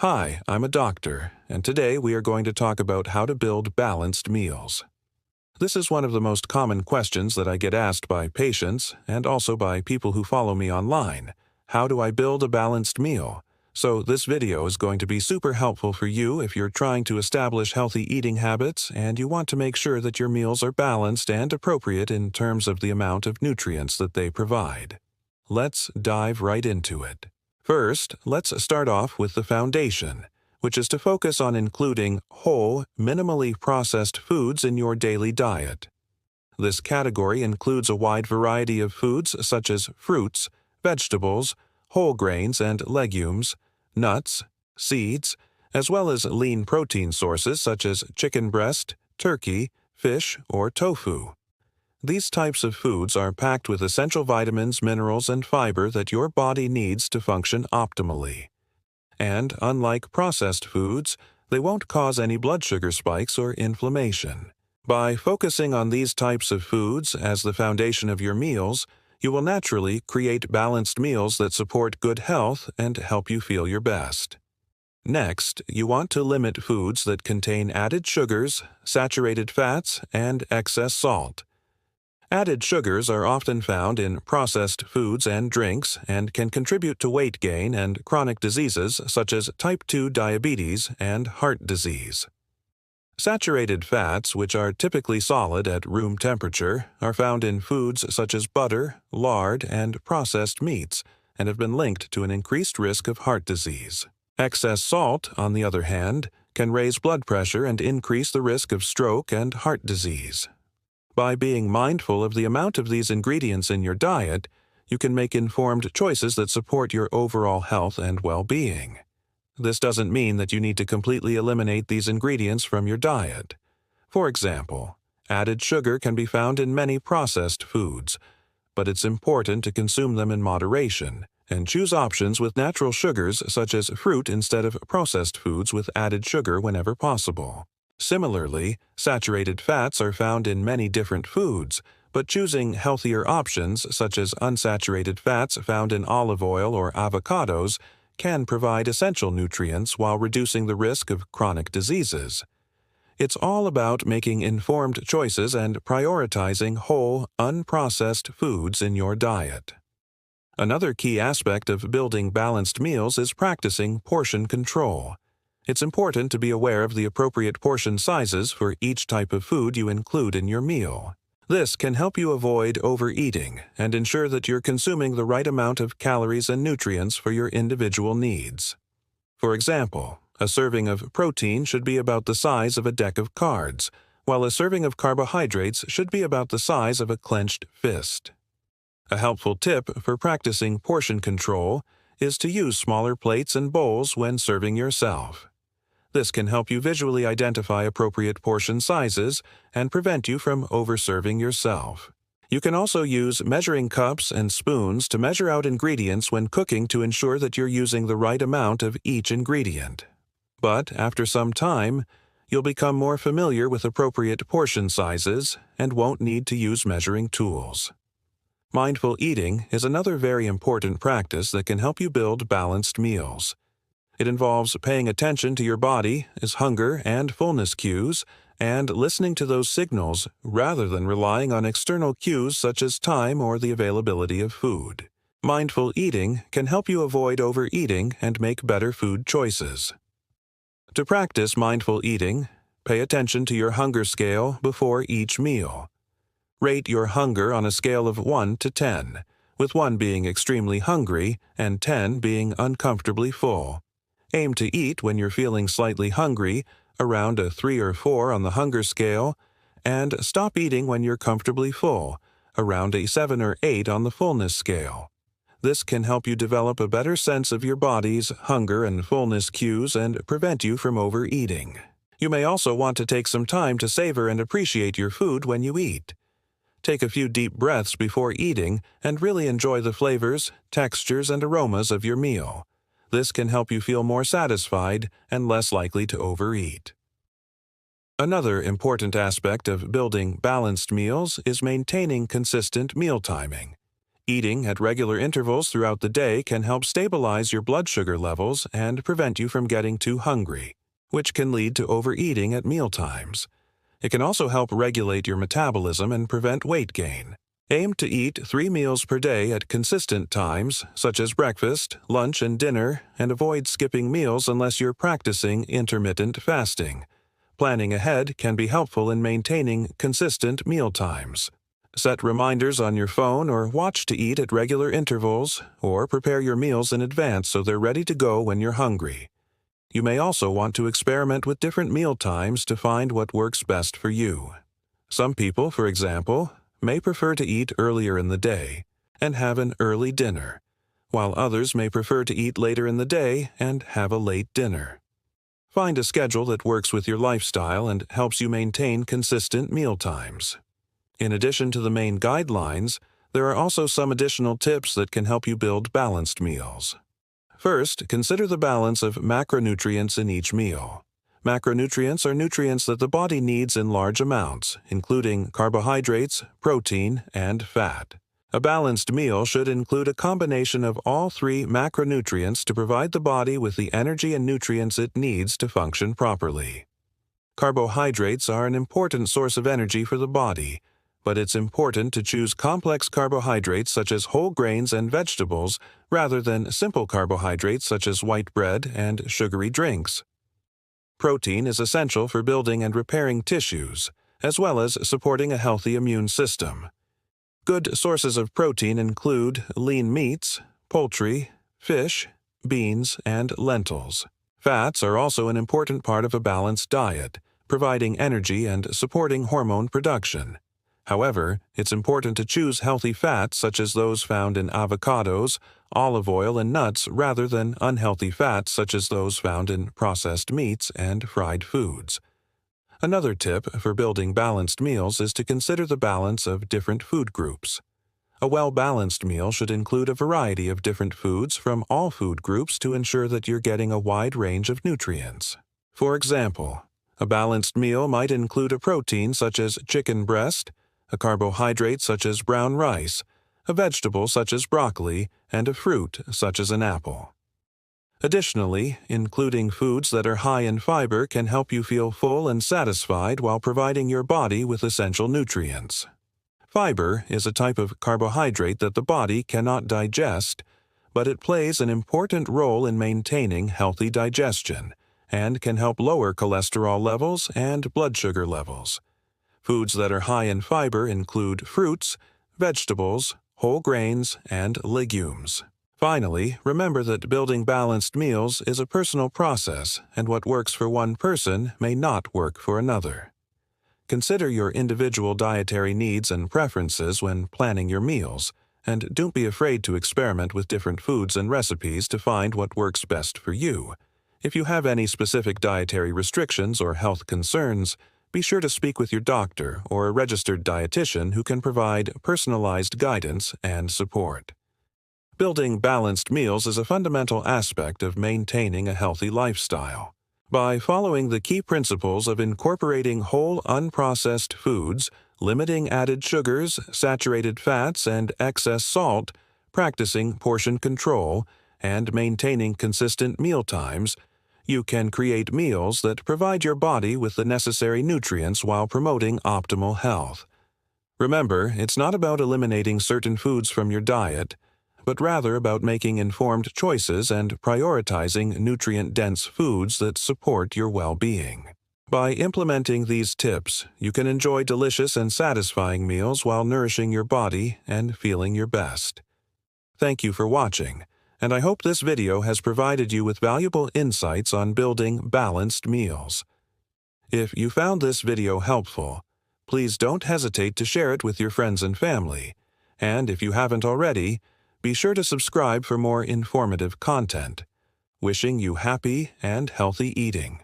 Hi, I'm a doctor, and today we are going to talk about how to build balanced meals. This is one of the most common questions that I get asked by patients and also by people who follow me online. How do I build a balanced meal? So this video is going to be super helpful for you if you're trying to establish healthy eating habits and you want to make sure that your meals are balanced and appropriate in terms of the amount of nutrients that they provide. Let's dive right into it. First, let's start off with the foundation, which is to focus on including whole, minimally processed foods in your daily diet. This category includes a wide variety of foods such as fruits, vegetables, whole grains and legumes, nuts, seeds, as well as lean protein sources such as chicken breast, turkey, fish, or tofu. These types of foods are packed with essential vitamins, minerals, and fiber that your body needs to function optimally. And unlike processed foods, they won't cause any blood sugar spikes or inflammation. By focusing on these types of foods as the foundation of your meals, you will naturally create balanced meals that support good health and help you feel your best. Next, you want to limit foods that contain added sugars, saturated fats, and excess salt. Added sugars are often found in processed foods and drinks and can contribute to weight gain and chronic diseases such as type 2 diabetes and heart disease. Saturated fats, which are typically solid at room temperature, are found in foods such as butter, lard, and processed meats, and have been linked to an increased risk of heart disease. Excess salt, on the other hand, can raise blood pressure and increase the risk of stroke and heart disease. By being mindful of the amount of these ingredients in your diet, you can make informed choices that support your overall health and well-being. This doesn't mean that you need to completely eliminate these ingredients from your diet. For example, added sugar can be found in many processed foods, but it's important to consume them in moderation and choose options with natural sugars such as fruit instead of processed foods with added sugar whenever possible. Similarly, saturated fats are found in many different foods, but choosing healthier options such as unsaturated fats found in olive oil or avocados can provide essential nutrients while reducing the risk of chronic diseases. It's all about making informed choices and prioritizing whole, unprocessed foods in your diet. Another key aspect of building balanced meals is practicing portion control. It's important to be aware of the appropriate portion sizes for each type of food you include in your meal. This can help you avoid overeating and ensure that you're consuming the right amount of calories and nutrients for your individual needs. For example, a serving of protein should be about the size of a deck of cards, while a serving of carbohydrates should be about the size of a clenched fist. A helpful tip for practicing portion control is to use smaller plates and bowls when serving yourself. This can help you visually identify appropriate portion sizes and prevent you from overserving yourself. You can also use measuring cups and spoons to measure out ingredients when cooking to ensure that you're using the right amount of each ingredient. But after some time, you'll become more familiar with appropriate portion sizes and won't need to use measuring tools. Mindful eating is another very important practice that can help you build balanced meals. It involves paying attention to your body's hunger and fullness cues and listening to those signals rather than relying on external cues such as time or the availability of food. Mindful eating can help you avoid overeating and make better food choices. To practice mindful eating, pay attention to your hunger scale before each meal. Rate your hunger on a scale of 1 to 10, with 1 being extremely hungry and 10 being uncomfortably full. Aim to eat when you're feeling slightly hungry, around a 3 or 4 on the hunger scale, and stop eating when you're comfortably full, around a 7 or 8 on the fullness scale. This can help you develop a better sense of your body's hunger and fullness cues and prevent you from overeating. You may also want to take some time to savor and appreciate your food when you eat. Take a few deep breaths before eating and really enjoy the flavors, textures, and aromas of your meal. This can help you feel more satisfied and less likely to overeat. Another important aspect of building balanced meals is maintaining consistent meal timing. Eating at regular intervals throughout the day can help stabilize your blood sugar levels and prevent you from getting too hungry, which can lead to overeating at mealtimes. It can also help regulate your metabolism and prevent weight gain. Aim to eat 3 meals per day at consistent times, such as breakfast, lunch, and dinner, and avoid skipping meals unless you're practicing intermittent fasting. Planning ahead can be helpful in maintaining consistent meal times. Set reminders on your phone or watch to eat at regular intervals, or prepare your meals in advance so they're ready to go when you're hungry. You may also want to experiment with different meal times to find what works best for you. Some people, for example, may prefer to eat earlier in the day and have an early dinner, while others may prefer to eat later in the day and have a late dinner. Find a schedule that works with your lifestyle and helps you maintain consistent meal times. In addition to the main guidelines, there are also some additional tips that can help you build balanced meals. First, consider the balance of macronutrients in each meal. Macronutrients are nutrients that the body needs in large amounts, including carbohydrates, protein, and fat. A balanced meal should include a combination of all 3 macronutrients to provide the body with the energy and nutrients it needs to function properly. Carbohydrates are an important source of energy for the body, but it's important to choose complex carbohydrates such as whole grains and vegetables rather than simple carbohydrates such as white bread and sugary drinks. Protein is essential for building and repairing tissues, as well as supporting a healthy immune system. Good sources of protein include lean meats, poultry, fish, beans, and lentils. Fats are also an important part of a balanced diet, providing energy and supporting hormone production. However, it's important to choose healthy fats such as those found in avocados, olive oil, and nuts rather than unhealthy fats such as those found in processed meats and fried foods. Another tip for building balanced meals is to consider the balance of different food groups. A well-balanced meal should include a variety of different foods from all food groups to ensure that you're getting a wide range of nutrients. For example, a balanced meal might include a protein such as chicken breast, a carbohydrate such as brown rice, a vegetable such as broccoli, and a fruit such as an apple. Additionally, including foods that are high in fiber can help you feel full and satisfied while providing your body with essential nutrients. Fiber is a type of carbohydrate that the body cannot digest, but it plays an important role in maintaining healthy digestion and can help lower cholesterol levels and blood sugar levels. Foods that are high in fiber include fruits, vegetables, whole grains, and legumes. Finally, remember that building balanced meals is a personal process, and what works for one person may not work for another. Consider your individual dietary needs and preferences when planning your meals, and don't be afraid to experiment with different foods and recipes to find what works best for you. If you have any specific dietary restrictions or health concerns, be sure to speak with your doctor or a registered dietitian who can provide personalized guidance and support. Building balanced meals is a fundamental aspect of maintaining a healthy lifestyle. By following the key principles of incorporating whole unprocessed foods, limiting added sugars, saturated fats, and excess salt, practicing portion control, and maintaining consistent meal times, you can create meals that provide your body with the necessary nutrients while promoting optimal health. Remember, it's not about eliminating certain foods from your diet, but rather about making informed choices and prioritizing nutrient-dense foods that support your well-being. By implementing these tips, you can enjoy delicious and satisfying meals while nourishing your body and feeling your best. Thank you for watching, and I hope this video has provided you with valuable insights on building balanced meals. If you found this video helpful, please don't hesitate to share it with your friends and family, and if you haven't already, be sure to subscribe for more informative content. Wishing you happy and healthy eating.